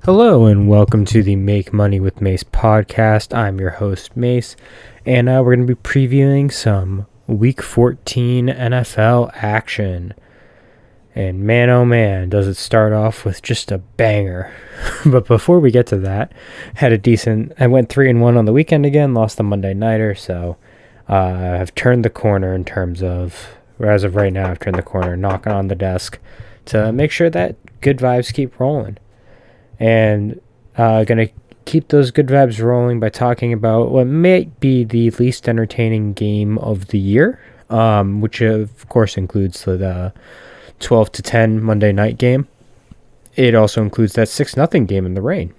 Hello and welcome to the Make Money with Mace podcast. I'm your host, Mace, and we're going to be previewing some Week 14 NFL action. And man, oh man, does it start off with just a banger. But before we get to that, I went 3-1 on the weekend again, lost the Monday Nighter, so I've turned the corner in terms of, or as of right now, I've turned the corner, knocking on the desk to make sure that good vibes keep rolling. And going to keep those good vibes rolling by talking about what might be the least entertaining game of the year, which of course includes the 12-10 Monday night game. It also includes that 6-0 game in the rain.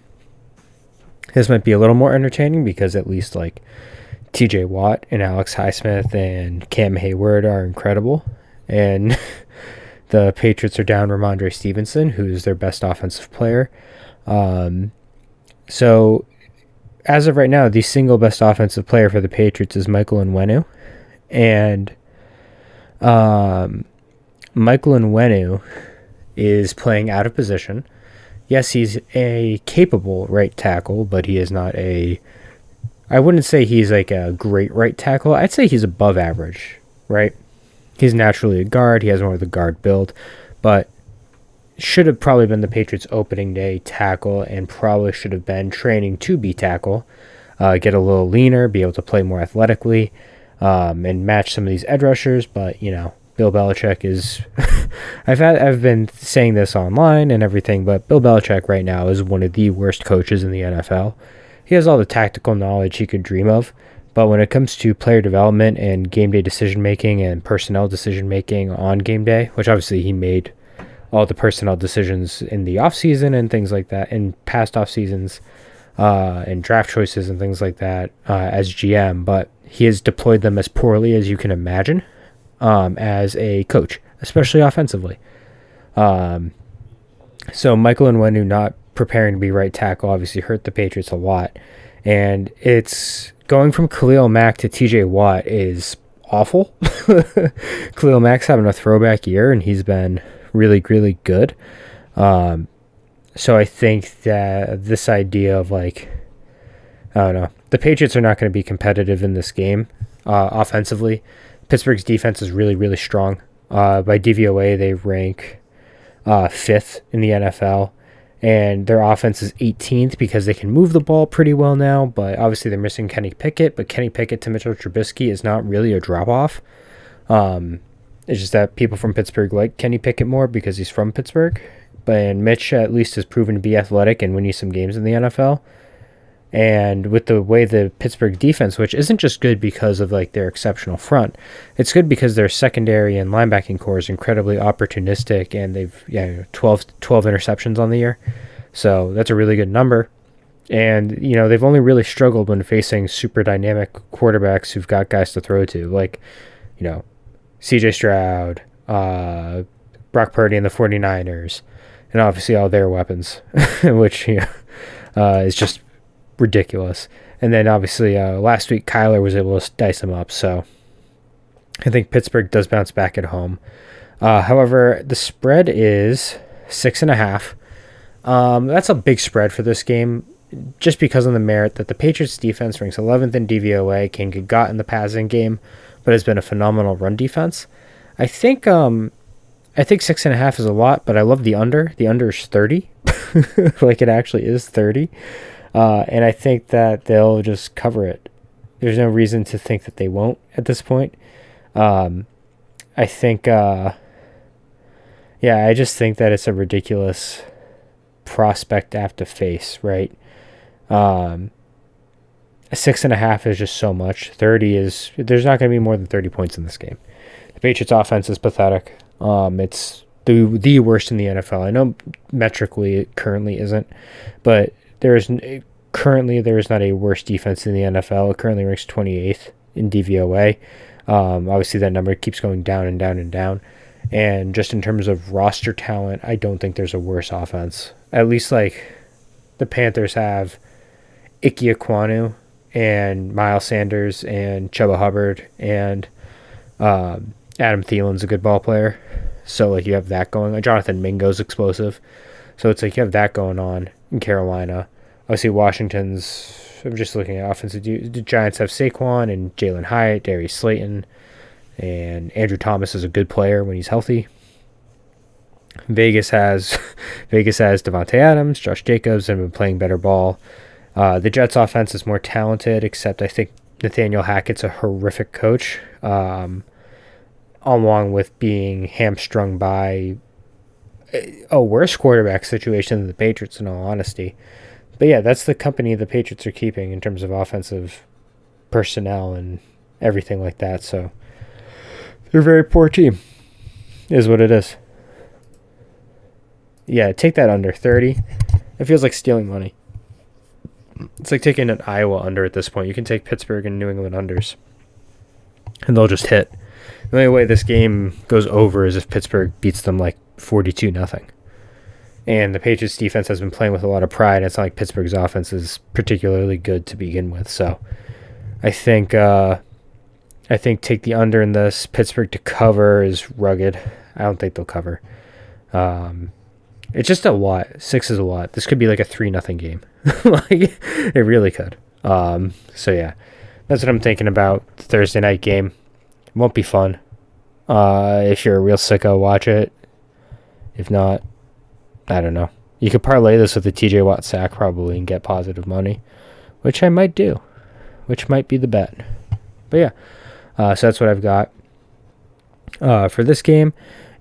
This might be a little more entertaining because at least like TJ Watt and Alex Highsmith and Cam Hayward are incredible. And the Patriots are down Ramondre Stevenson, who's their best offensive player. So as of right now, the single best offensive player for the Patriots is Michael Onwenu. And Michael Onwenu is playing out of position. Yes, he's a capable right tackle, but he is not I wouldn't say he's like a great right tackle. I'd say he's above average, right? He's naturally a guard. He has more of the guard build, but should have probably been the Patriots' opening day tackle and probably should have been training to be tackle, get a little leaner, be able to play more athletically, and match some of these edge rushers. But, you know, Bill Belichick is I've been saying this online and everything, but Bill Belichick right now is one of the worst coaches in the NFL. He has all the tactical knowledge he could dream of, but when it comes to player development and game day decision making and personnel decision making on game day, which obviously he made all the personnel decisions in the offseason and things like that, in past off seasons, and draft choices and things like that as GM, but he has deployed them as poorly as you can imagine as a coach, especially offensively. So Michael Onwenu not preparing to be right tackle obviously hurt the Patriots a lot, and it's going from Khalil Mack to TJ Watt is awful. Khalil Mack's having a throwback year, and he's been really, really good. So I think that this idea of like, I don't know, the Patriots are not going to be competitive in this game offensively. Pittsburgh's defense is really, really strong. By DVOA, they rank 5th in the NFL, and their offense is 18th because they can move the ball pretty well now, but obviously they're missing Kenny Pickett, but Kenny Pickett to Mitchell Trubisky is not really a drop-off. It's just that people from Pittsburgh like Kenny Pickett more because he's from Pittsburgh. But Mitch at least has proven to be athletic and win you some games in the NFL. And with the way the Pittsburgh defense, which isn't just good because of like their exceptional front, it's good because their secondary and linebacking core is incredibly opportunistic, and they've 12 interceptions on the year. So that's a really good number. And, you know, they've only really struggled when facing super dynamic quarterbacks who've got guys to throw to, like, you know, CJ Stroud, Brock Purdy and the 49ers, and obviously all their weapons, which is just ridiculous. And then obviously last week Kyler was able to dice them up, so I think Pittsburgh does bounce back at home. However, the spread is 6.5. That's a big spread for this game, just because of the merit that the Patriots defense ranks 11th in DVOA, can get got in the passing game, but has been a phenomenal run defense. I think 6.5 is a lot, but I love the under. The under is 30. Like, it actually is 30. And I think that they'll just cover it. There's no reason to think that they won't at this point. I think, I just think that it's a ridiculous prospect to have to face, right? 6.5 is just so much. 30 is, there's not going to be more than 30 points in this game. The Patriots offense is pathetic. It's the worst in the NFL. I know metrically it currently isn't, but there is not a worse defense in the NFL. It currently ranks 28th in DVOA. Obviously that number keeps going down and down and down. And just in terms of roster talent, I don't think there's a worse offense. At least like the Panthers have Ike Ekwonu and Miles Sanders and Chuba Hubbard, and Adam Thielen's a good ball player. So like you have that going. Jonathan Mingo's explosive. So it's like you have that going on in Carolina. Obviously, Washington's, I'm just looking at offensive. The Giants have Saquon and Jalen Hyatt, Darius Slayton, and Andrew Thomas is a good player when he's healthy. Vegas has Devontae Adams, Josh Jacobs, and been playing better ball. The Jets' offense is more talented, except I think Nathaniel Hackett's a horrific coach, along with being hamstrung by a worse quarterback situation than the Patriots, in all honesty. But yeah, that's the company the Patriots are keeping in terms of offensive personnel and everything like that. So they're a very poor team, is what it is. Yeah, take that under 30. It feels like stealing money. It's like taking an Iowa under at this point. You can take Pittsburgh and New England unders, and they'll just hit. The only way this game goes over is if Pittsburgh beats them like 42-0. And the Patriots defense has been playing with a lot of pride. It's not like Pittsburgh's offense is particularly good to begin with. So I think take the under in this. Pittsburgh to cover is rugged. I don't think they'll cover. It's just a lot. 6 is a lot. This could be like a 3-0 game. Like it really could. So yeah, that's what I'm thinking about. The Thursday night game. It won't be fun. If you're a real sicko, watch it. If not, I don't know. You could parlay this with a TJ Watt sack probably and get positive money, which I might do, which might be the bet. But yeah, so that's what I've got for this game.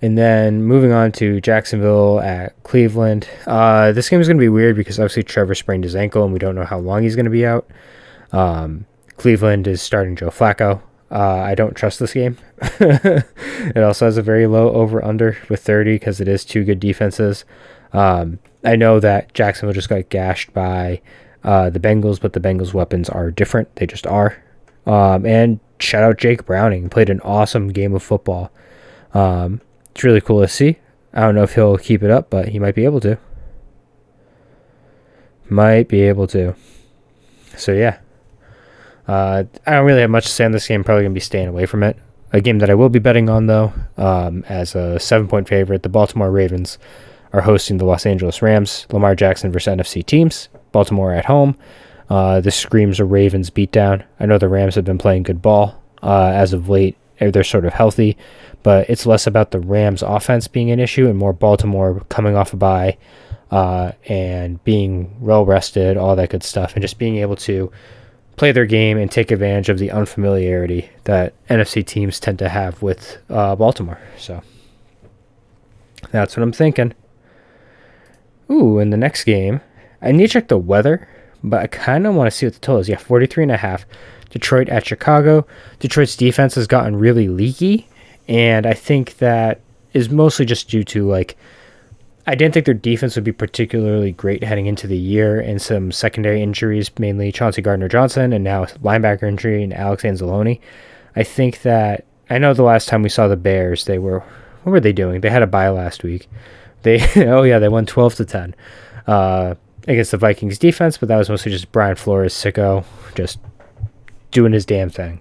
And then moving on to Jacksonville at Cleveland. This game is going to be weird because obviously Trevor sprained his ankle and we don't know how long he's going to be out. Cleveland is starting Joe Flacco. I don't trust this game. It also has a very low over-under with 30 because it is two good defenses. I know that Jacksonville just got gashed by the Bengals, but the Bengals' weapons are different. They just are. And shout out Jake Browning. Played an awesome game of football. It's really cool to see. I don't know if he'll keep it up, but he might be able to. So, yeah. I don't really have much to say on this game. Probably going to be staying away from it. A game that I will be betting on, though, as a 7-point favorite, the Baltimore Ravens are hosting the Los Angeles Rams. Lamar Jackson versus NFC teams. Baltimore at home. This screams a Ravens beatdown. I know the Rams have been playing good ball as of late. They're sort of healthy, but it's less about the Rams offense being an issue and more Baltimore coming off a bye and being well rested, all that good stuff, and just being able to play their game and take advantage of the unfamiliarity that NFC teams tend to have with Baltimore. So that's what I'm thinking. Ooh, in the next game, I need to check the weather, but I kind of want to see what the total is. Yeah, 43.5. Detroit at Chicago. Detroit's defense has gotten really leaky, and I think that is mostly just due to, I didn't think their defense would be particularly great heading into the year, and some secondary injuries, mainly Chauncey Gardner-Johnson, and now linebacker injury and Alex Anzalone. I think that, I know the last time we saw the Bears, what were they doing? They had a bye last week. They won 12-10 against the Vikings defense, but that was mostly just Brian Flores, sicko, just doing his damn thing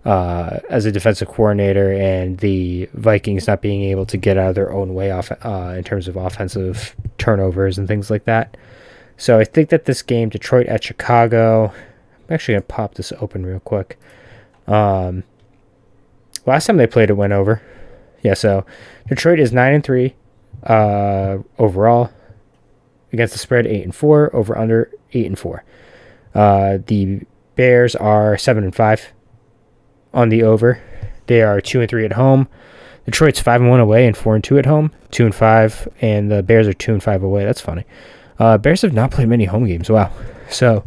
as a defensive coordinator, and the Vikings not being able to get out of their own way in terms of offensive turnovers and things like that. So I think that this game, Detroit at Chicago, I'm actually going to pop this open real quick. Last time they played, it went over. Yeah, so Detroit is 9-3 overall. Against the spread, 8-4. Over under 8-4. The Bears are 7-5 on the over. They are 2-3 at home. Detroit's 5-1 away and 4-2 at home. 2-5, and the Bears are 2-5 away. That's funny. Bears have not played many home games. Wow. So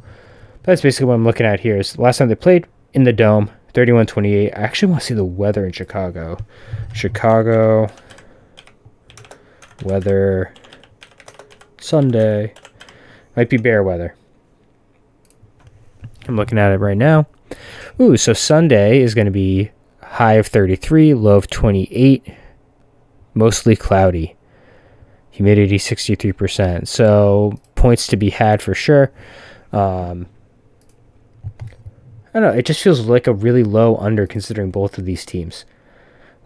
that's basically what I'm looking at here. Is the last time they played in the Dome, 31-28. I actually want to see the weather in Chicago. Chicago weather Sunday. Might be bear weather. I'm looking at it right now. Ooh, so Sunday is going to be high of 33, low of 28, mostly cloudy. Humidity 63%. So points to be had for sure. I don't know. It just feels like a really low under considering both of these teams.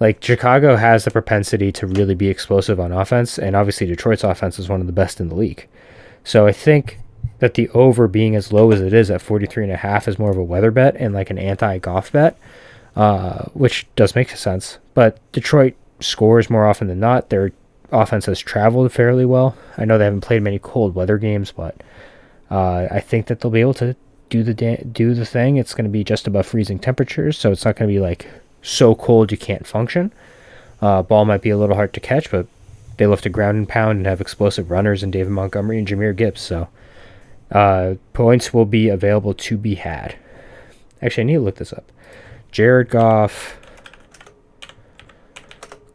Like, Chicago has the propensity to really be explosive on offense, and obviously Detroit's offense is one of the best in the league. So I think that the over being as low as it is at 43.5 is more of a weather bet and like an anti-Goff bet, which does make sense. But Detroit scores more often than not. Their offense has traveled fairly well. I know they haven't played many cold weather games, but I think that they'll be able to do the thing. It's going to be just above freezing temperatures, so it's not going to be like so cold you can't function. Ball might be a little hard to catch, but they love to ground and pound and have explosive runners in David Montgomery and Jahmyr Gibbs. So points will be available to be had. Actually, I need to look this up. Jared Goff,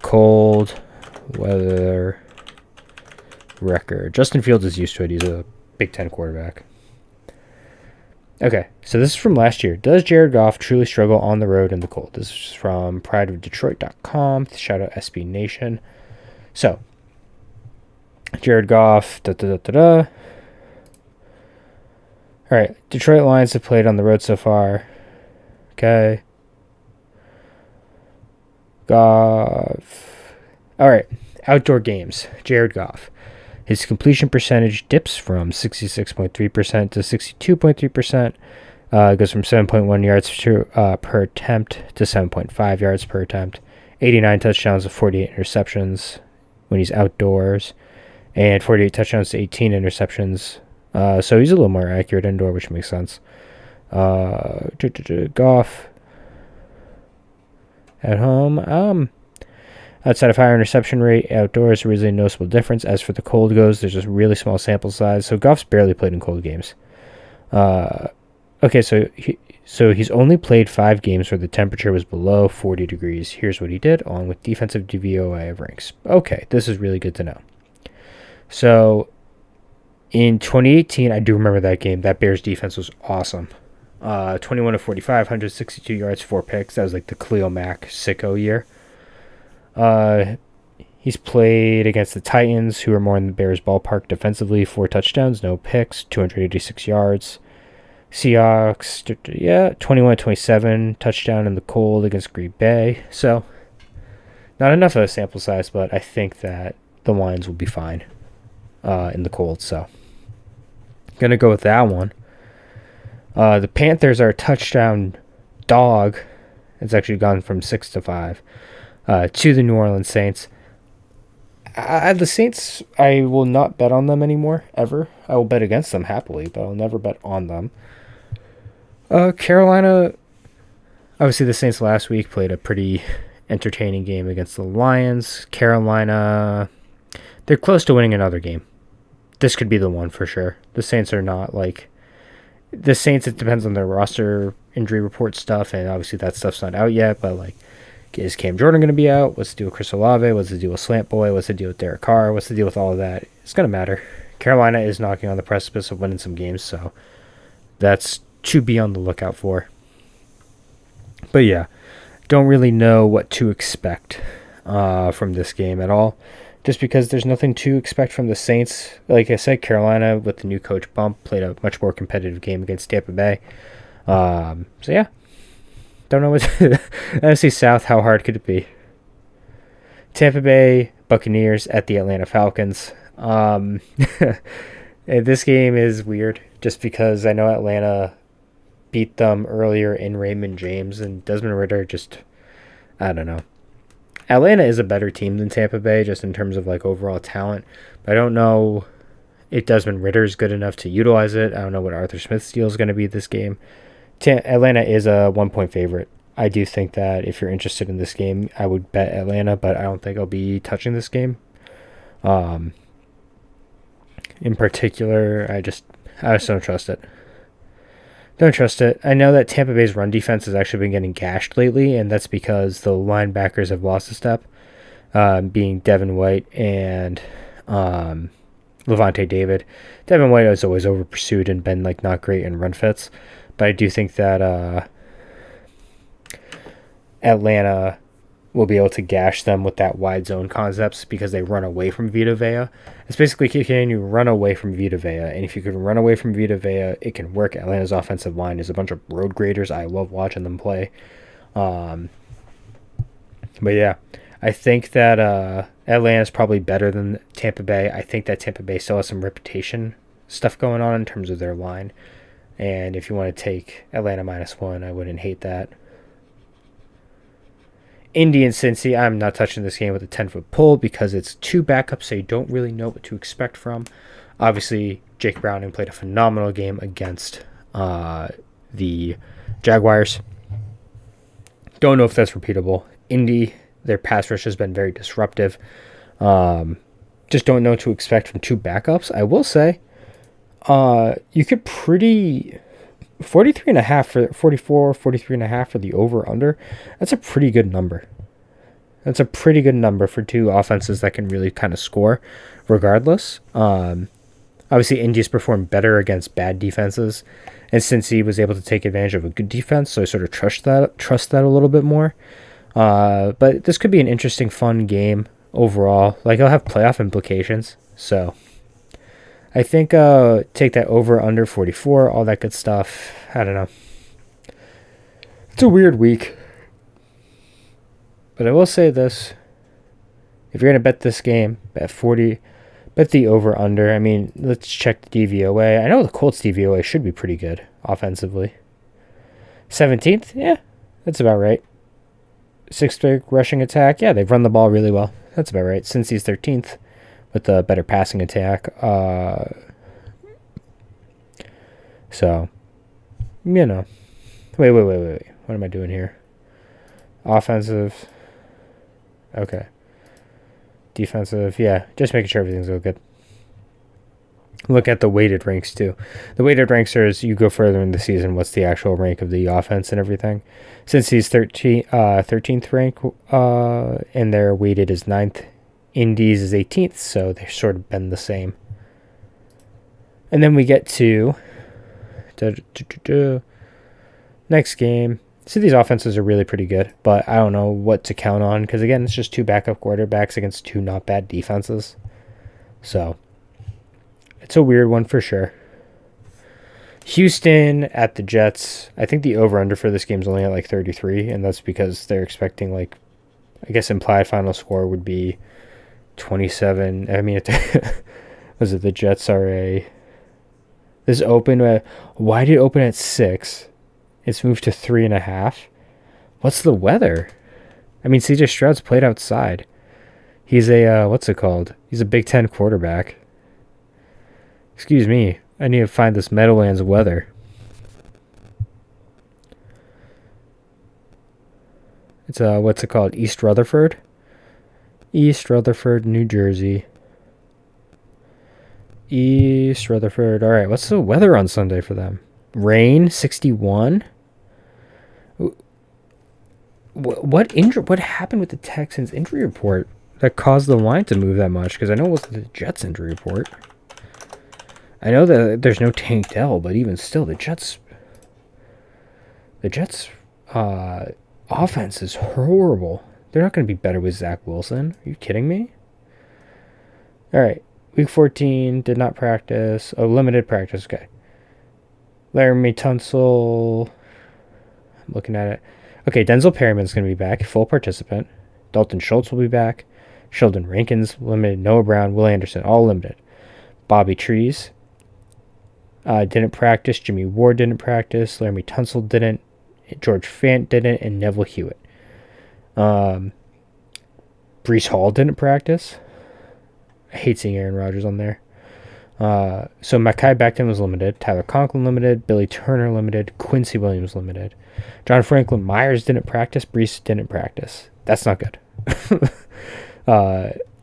cold weather record. Justin Fields is used to it. He's a Big Ten quarterback. Okay, so this is from last year. Does Jared Goff truly struggle on the road in the cold? This is from prideofdetroit.com. Shout out SB Nation. So, Jared Goff, All right, Detroit Lions have played on the road so far. Okay. Goff. All right, outdoor games. Jared Goff. His completion percentage dips from 66.3% to 62.3%. Goes from 7.1 yards per attempt to 7.5 yards per attempt. 89 touchdowns to 48 interceptions when he's outdoors. And 48 touchdowns to 18 interceptions. So he's a little more accurate indoor, which makes sense. Goff at home. Outside of higher interception rate, outdoors, really noticeable difference. As for the cold goes, there's a really small sample size. So Goff's barely played in cold games. Okay, so he's only played 5 games where the temperature was below 40 degrees. Here's what he did, along with defensive DVOA of ranks. Okay, this is really good to know. So in 2018, I do remember that game. That Bears defense was awesome. 21 of 45, 162 yards, 4 picks. That was like the Khalil Mack sicko year. He's played against the Titans, who are more in the Bears ballpark defensively. 4 touchdowns, no picks, 286 yards. Seahawks, 21-27, touchdown in the cold against Green Bay. So, not enough of a sample size, but I think that the Lions will be fine in the cold. So, going to go with that one. The Panthers are a touchdown dog. It's actually gone from 6 to 5. To the New Orleans Saints. The Saints, I will not bet on them anymore, ever. I will bet against them happily, but I'll never bet on them. Carolina, obviously the Saints last week played a pretty entertaining game against the Lions. Carolina, they're close to winning another game. This could be the one for sure. The Saints are not like... The Saints, it depends on their roster injury report stuff, and obviously that stuff's not out yet, but like, is Cam Jordan going to be out? What's the deal with Chris Olave? What's the deal with Slant Boy? What's the deal with Derek Carr? What's the deal with all of that? It's going to matter. Carolina is knocking on the precipice of winning some games, so that's to be on the lookout for. But yeah, don't really know what to expect from this game at all, just because there's nothing to expect from the Saints. Like I said, Carolina, with the new coach bump, played a much more competitive game against Tampa Bay. So yeah. Don't know what NFC South, how hard could it be? Tampa Bay Buccaneers at the Atlanta Falcons. This game is weird just because I know Atlanta beat them earlier in Raymond James, and Desmond Ridder just, I don't know. Atlanta is a better team than Tampa Bay just in terms of like overall talent, but I don't know if Desmond Ridder is good enough to utilize it. I don't know what Arthur Smith's deal is going to be this game. Atlanta is a 1-point favorite. I do think that if you're interested in this game, I would bet Atlanta, but I don't think I'll be touching this game. In particular, I just don't trust it. Don't trust it. I know that Tampa Bay's run defense has actually been getting gashed lately, and that's because the linebackers have lost a step, being Devin White and Levante David. Devin White has always over pursued and been like not great in run fits. But I do think that Atlanta will be able to gash them with that wide zone concepts because they run away from Vita Vea. It's basically, can you run away from Vita Vea? And if you can run away from Vita Vea, it can work. Atlanta's offensive line is a bunch of road graders. I love watching them play. But yeah, I think that Atlanta is probably better than Tampa Bay. I think that Tampa Bay still has some reputation stuff going on in terms of their line. And if you want to take Atlanta -1, I wouldn't hate that. Indy and Cincy, I'm not touching this game with a 10-foot pole because it's two backups, so you don't really know what to expect from. Obviously, Jake Browning played a phenomenal game against the Jaguars. Don't know if that's repeatable. Indy, their pass rush has been very disruptive. Just don't know what to expect from two backups. I will say, you could 43.5 for 44, 43.5 for the over-under. That's a pretty good number. That's a pretty good number for two offenses that can really kind of score regardless. Obviously, Indy's performed better against bad defenses, and since he was able to take advantage of a good defense, so I sort of trust that a little bit more. But this could be an interesting, fun game overall. Like, it'll have playoff implications, so I think take that over under 44, all that good stuff. I don't know. It's a weird week. But I will say this. If you're going to bet this game, bet 40, bet the over under. I mean, let's check the DVOA. I know the Colts DVOA should be pretty good offensively. 17th? Yeah, that's about right. Sixth rushing attack? Yeah, they've run the ball really well. That's about right. Since he's 13th. With a better passing attack. So, you know. Wait. What am I doing here? Offensive. Okay. Defensive. Yeah, just making sure everything's all good. Look at the weighted ranks, too. The weighted ranks are as you go further in the season, what's the actual rank of the offense and everything. Since he's 13th rank, and they're weighted as 9th. Indy's is 18th, so they've sort of been the same. And then we get to next game. So these offenses are really pretty good, but I don't know what to count on because, again, it's just two backup quarterbacks against two not bad defenses. So it's a weird one for sure. Houston at the Jets. I think the over-under for this game is only at like 33, and that's because they're expecting, like, I guess implied final score would be 27. I mean, was it the Jets are this open? Why did it open at 6? It's moved to 3.5. What's the weather? I mean, CJ Stroud's played outside. He's a what's it called? He's a Big Ten quarterback. Excuse me. I need to find this Meadowlands weather. It's what's it called? East Rutherford. East Rutherford, New Jersey. East Rutherford. All right, what's the weather on Sunday for them? Rain, 61. What happened with the Texans injury report that caused the line to move that much? Because I know it wasn't the Jets injury report. I know that there's no Tank Dell, but even still, the Jets offense is horrible. They're not going to be better with Zach Wilson. Are you kidding me? All right. Week 14, did not practice. Oh, limited practice. Okay. Laramie Tunsil. I'm looking at it. Okay, Denzel Perryman's going to be back. Full participant. Dalton Schultz will be back. Sheldon Rankins, limited. Noah Brown, Will Anderson, all limited. Bobby Trees didn't practice. Jimmy Ward didn't practice. Laramie Tunsil didn't. George Fant didn't. And Neville Hewitt. Brees Hall didn't practice. I hate seeing Aaron Rodgers on there. So Mekhi Becton was limited. Tyler Conklin limited. Billy Turner limited. Quincy Williams limited. John Franklin Myers didn't practice. Brees didn't practice. That's not good.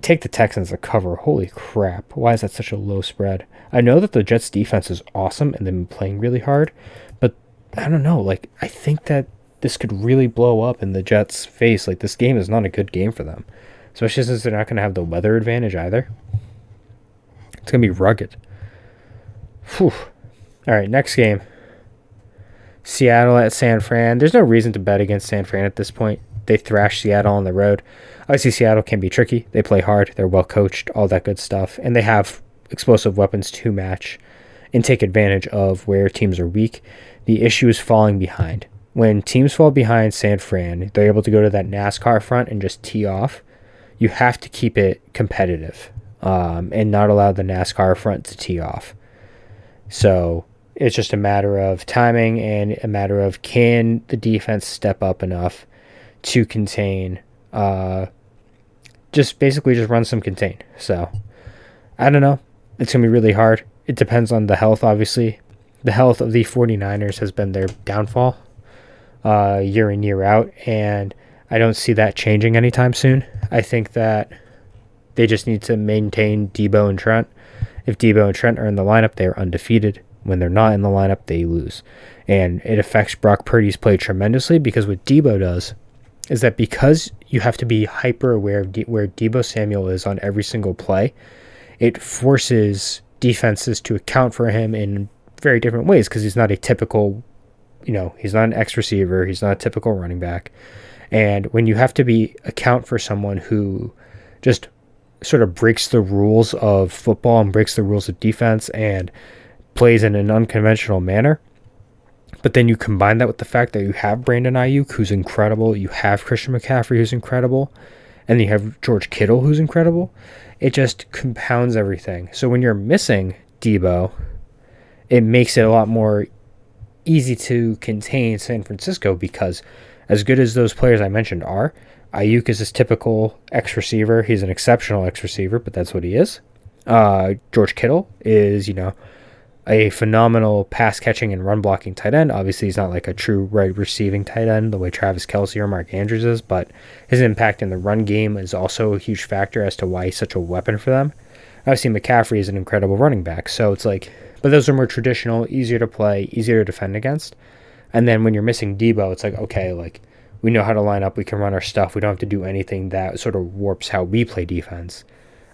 Take the Texans to cover. Holy crap. Why is that such a low spread? I know that the Jets defense is awesome and they've been playing really hard, but I don't know. Like, I think that this could really blow up in the Jets' face. Like, this game is not a good game for them, especially since they're not going to have the weather advantage either. It's going to be rugged. Whew. All right, next game. Seattle at San Fran. There's no reason to bet against San Fran at this point. They thrashed Seattle on the road. Obviously, Seattle can be tricky. They play hard. They're well coached, all that good stuff. And they have explosive weapons to match and take advantage of where teams are weak. The issue is falling behind. when teams fall behind San Fran, they're able to go to that NASCAR front and just tee off. You have to keep it competitive and not allow the NASCAR front to tee off. So it's just a matter of timing and a matter of can the defense step up enough to contain, just run some contain. So I don't know. It's going to be really hard. It depends on the health, obviously. The health of the 49ers has been their downfall year in, year out, and I don't see that changing anytime soon. I think that they just need to maintain Debo and Trent. If Debo and Trent are in the lineup, they're undefeated. When they're not in the lineup, they lose. And it affects Brock Purdy's play tremendously, because what Debo does is that because you have to be hyper aware of where Debo Samuel is on every single play, it forces defenses to account for him in very different ways, because he's not a typical, he's not an X receiver. He's not a typical running back. And when you have to account for someone who just sort of breaks the rules of football and breaks the rules of defense and plays in an unconventional manner, but then you combine that with the fact that you have Brandon Ayuk, who's incredible, you have Christian McCaffrey, who's incredible, and you have George Kittle, who's incredible, it just compounds everything. So when you're missing Debo, it makes it a lot more easy to contain San Francisco, because as good as those players I mentioned are, Ayuk is this typical X receiver. He's an exceptional X receiver, but that's what he is. George Kittle is, a phenomenal pass catching and run blocking tight end. Obviously, he's not like a true right receiving tight end the way Travis Kelce or Mark Andrews is, but his impact in the run game is also a huge factor as to why he's such a weapon for them. Obviously, McCaffrey is an incredible running back, so it's like, but those are more traditional, easier to play, easier to defend against. And then when you're missing Debo, it's like, okay, like, we know how to line up, we can run our stuff, we don't have to do anything that sort of warps how we play defense,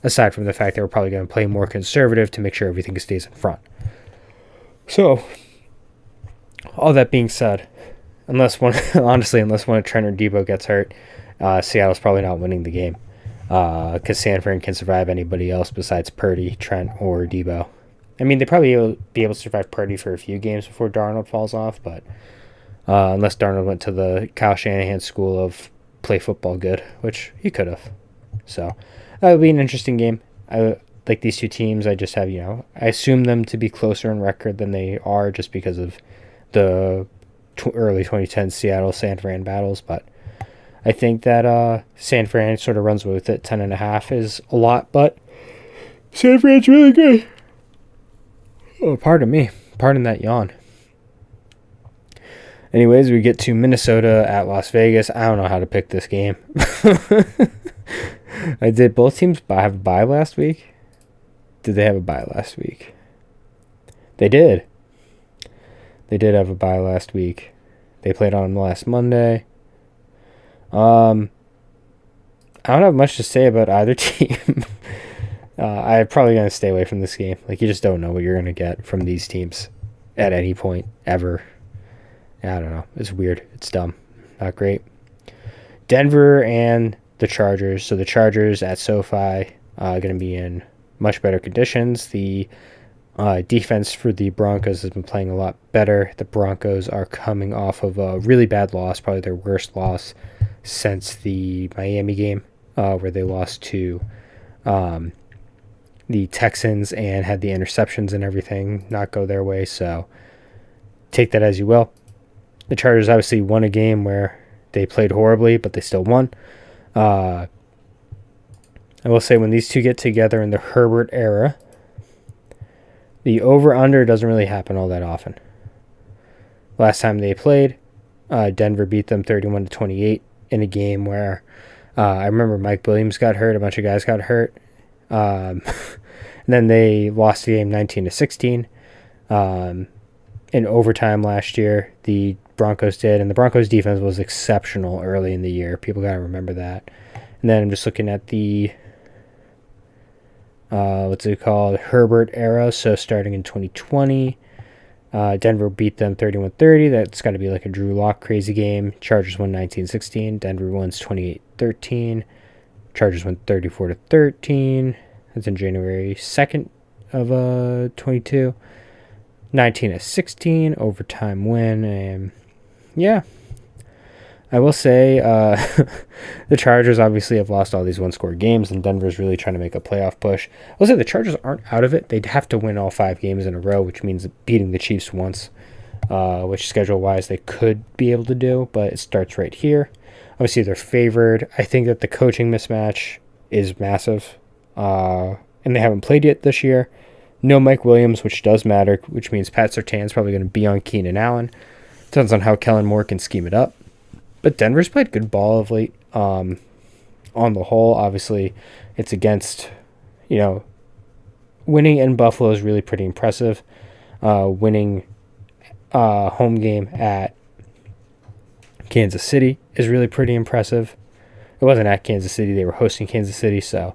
aside from the fact that we're probably going to play more conservative to make sure everything stays in front. So, all that being said, unless one of Trent or Debo gets hurt, Seattle's probably not winning the game, because San Fran can survive anybody else besides Purdy, Trent, or Debo. I mean, they probably will be able to survive Purdy for a few games before Darnold falls off, but unless Darnold went to the Kyle Shanahan school of play football good, which he could have. So, that would be an interesting game. Like these two teams, I just have, I assume them to be closer in record than they are just because of the early 2010 Seattle-San Fran battles, but I think that San Fran sort of runs with it. 10.5 is a lot, but San Fran's really good. Oh, pardon me. Pardon that yawn. Anyways, we get to Minnesota at Las Vegas. I don't know how to pick this game. Did both teams have a bye last week? Did they have a bye last week? They did. They did have a bye last week. They played on last Monday. I don't have much to say about either team. I'm probably going to stay away from this game. Like, you just don't know what you're going to get from these teams at any point, ever. I don't know. It's weird. It's dumb. Not great. Denver and the Chargers. So the Chargers at SoFi going to be in much better conditions. The defense for the Broncos has been playing a lot better. The Broncos are coming off of a really bad loss, probably their worst loss since the Miami game, where they lost to the Texans and had the interceptions and everything not go their way. So take that as you will. The Chargers obviously won a game where they played horribly, but they still won. I will say when these two get together in the Herbert era, the over-under doesn't really happen all that often. Last time they played, Denver beat them 31-28 in a game where I remember Mike Williams got hurt, a bunch of guys got hurt. And then they lost the game 19-16. In overtime last year, the Broncos did, and the Broncos defense was exceptional early in the year. People got to remember that. And then I'm just looking at the Herbert era. So starting in 2020, Denver beat them 31-30. That's got to be like a Drew Lock crazy game. Chargers won 19-16. Denver wins 28-13. Chargers won 34-13. That's in January 2nd of 22. 19-16 overtime win, and Yeah. I will say the Chargers obviously have lost all these one-score games, and Denver's really trying to make a playoff push. I will say the Chargers aren't out of it. They'd have to win all 5 games in a row, which means beating the Chiefs once, which schedule-wise they could be able to do, but it starts right here. Obviously, they're favored. I think that the coaching mismatch is massive, and they haven't played yet this year. No Mike Williams, which does matter, which means Pat Surtain's probably going to be on Keenan Allen. Depends on how Kellen Moore can scheme it up. But Denver's played good ball of late. On the whole, obviously, it's against, winning in Buffalo is really pretty impressive. Winning home game at Kansas City is really pretty impressive. It wasn't at Kansas City. They were hosting Kansas City, so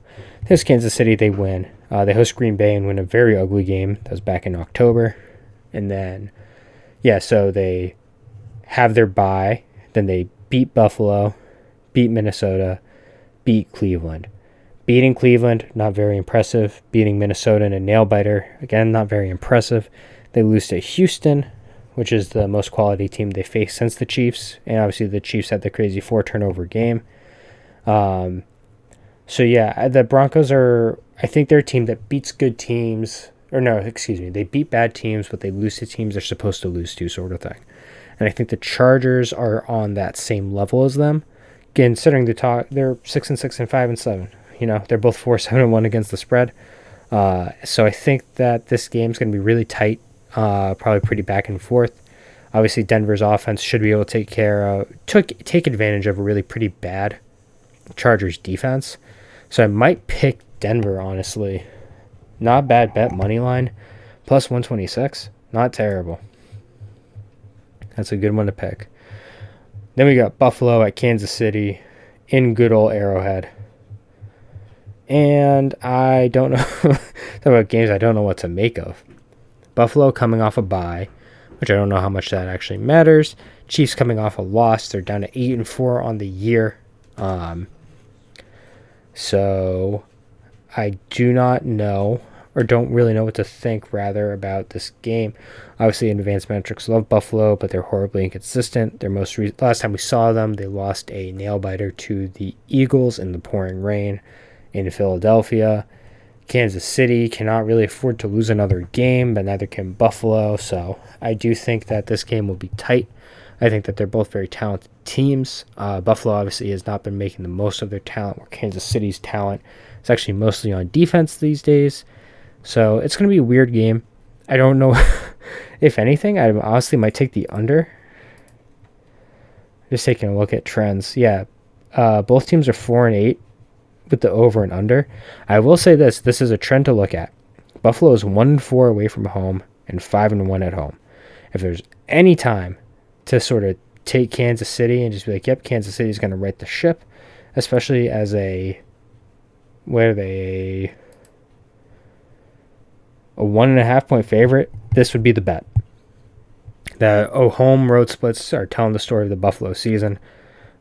this Kansas City, they win. They host Green Bay and win a very ugly game. That was back in October. And then, so they have their bye. Then they beat Buffalo, beat Minnesota, beat Cleveland. Beating Cleveland, not very impressive. Beating Minnesota in a nail-biter, again, not very impressive. They lose to Houston, which is the most quality team they faced since the Chiefs. And obviously the Chiefs had the crazy 4-turnover game. The Broncos are, I think they're a team that beats good teams. They beat bad teams, but they lose to teams they're supposed to lose to, sort of thing. And I think the Chargers are on that same level as them. Considering they're 6-6 and 5-7. They're both 4-7-1 against the spread. So I think that this game's going to be really tight, probably pretty back and forth. Obviously, Denver's offense should be able to take advantage of a really pretty bad Chargers defense. So I might pick Denver, honestly. Not a bad bet, money line. Plus 126. Not terrible. That's a good one to pick. Then we got Buffalo at Kansas City in good old Arrowhead. And I don't know. Talk about games I don't know what to make of. Buffalo coming off a bye, which I don't know how much that actually matters. Chiefs coming off a loss. They're down to 8-4 on the year. So I do not know, or don't really know what to think, rather, about this game. Obviously, in advanced metrics, love Buffalo, but they're horribly inconsistent. Last time we saw them, they lost a nail-biter to the Eagles in the pouring rain in Philadelphia. Kansas City cannot really afford to lose another game, but neither can Buffalo. So I do think that this game will be tight. I think that they're both very talented teams. Buffalo obviously has not been making the most of their talent, where Kansas City's talent is actually mostly on defense these days. So it's going to be a weird game. I don't know. If anything, I honestly might take the under. Just taking a look at trends. Yeah, both teams are 4-8 with the over and under. I will say this is a trend to look at. Buffalo is 1-4 away from home and 5-1 at home. If there's any time to sort of take Kansas City and just be like, yep, Kansas City is going to right the ship, especially as a 1.5 point favorite, this would be the bet. The home road splits are telling the story of the Buffalo season.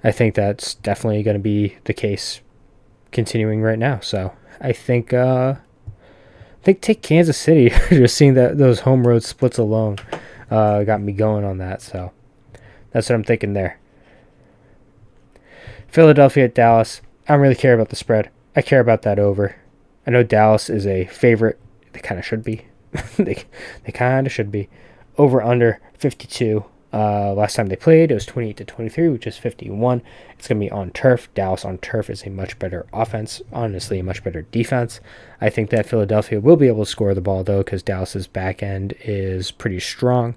I think that's definitely going to be the case continuing right now. So I think take Kansas City. Just seeing those home road splits alone got me going on that. So that's what I'm thinking there. Philadelphia at Dallas. I don't really care about the spread. I care about that over. I know Dallas is a favorite. They kind of should be. they kind of should be. Over under 52. Last time they played, it was 28-23, which is 51. It's going to be on turf. Dallas on turf is a much better offense. Honestly, a much better defense. I think that Philadelphia will be able to score the ball, though, because Dallas's back end is pretty strong.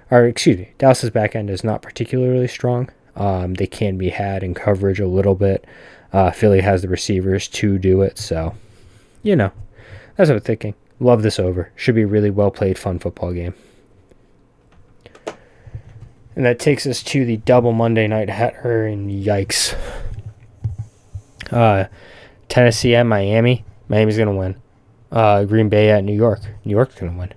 Dallas's back end is not particularly strong. They can be had in coverage a little bit. Philly has the receivers to do it, so, that's what I'm thinking. Love this over. Should be a really well-played, fun football game. And that takes us to the double Monday night header, and yikes. Tennessee at Miami. Miami's going to win. Green Bay at New York. New York's going to win.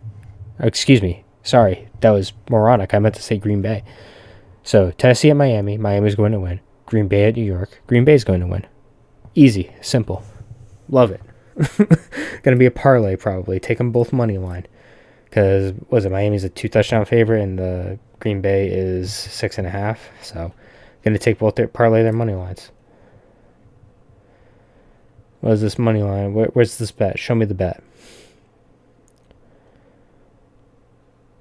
Excuse me. Sorry, that was moronic. I meant to say Green Bay. So, Tennessee at Miami. Miami's going to win. Green Bay at New York. Green Bay's going to win. Easy. Simple. Love it. Going to be a parlay, probably. Take them both money line. because was it Miami's a 2 touchdown favorite and the Green Bay is 6.5. So going to take both their parlay their money lines. What is this money line? Where's this bet? Show me the bet.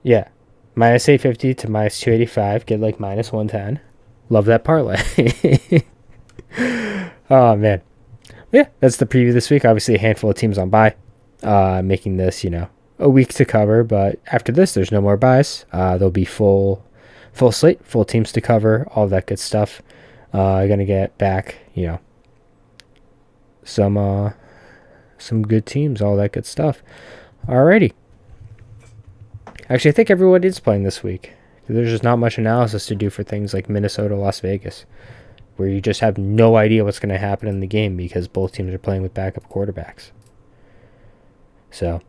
Yeah, minus 850 to minus 285. Get like minus 110. Love that parlay. Oh man, yeah, that's the preview this week. Obviously, a handful of teams on bye, making this a week to cover. But after this, there's no more buys. There'll be full slate, full teams to cover, all that good stuff. Gonna get back, some good teams, all that good stuff. Alrighty. Actually, I think everyone is playing this week. There's just not much analysis to do for things like Minnesota, Las Vegas, where you just have no idea what's going to happen in the game because both teams are playing with backup quarterbacks. So,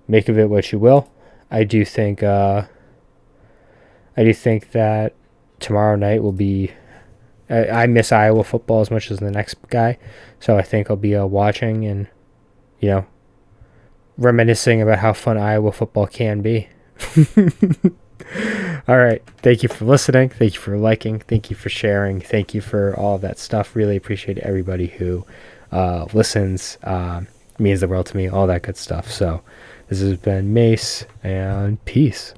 make of it what you will. I do think that tomorrow night will be. I miss Iowa football as much as the next guy, so I think I'll be watching and, reminiscing about how fun Iowa football can be. All right. Thank you for listening. Thank you for liking. Thank you for sharing. Thank you for all of that stuff. Really appreciate everybody who listens. Means the world to me. All that good stuff. So this has been Mace, and peace.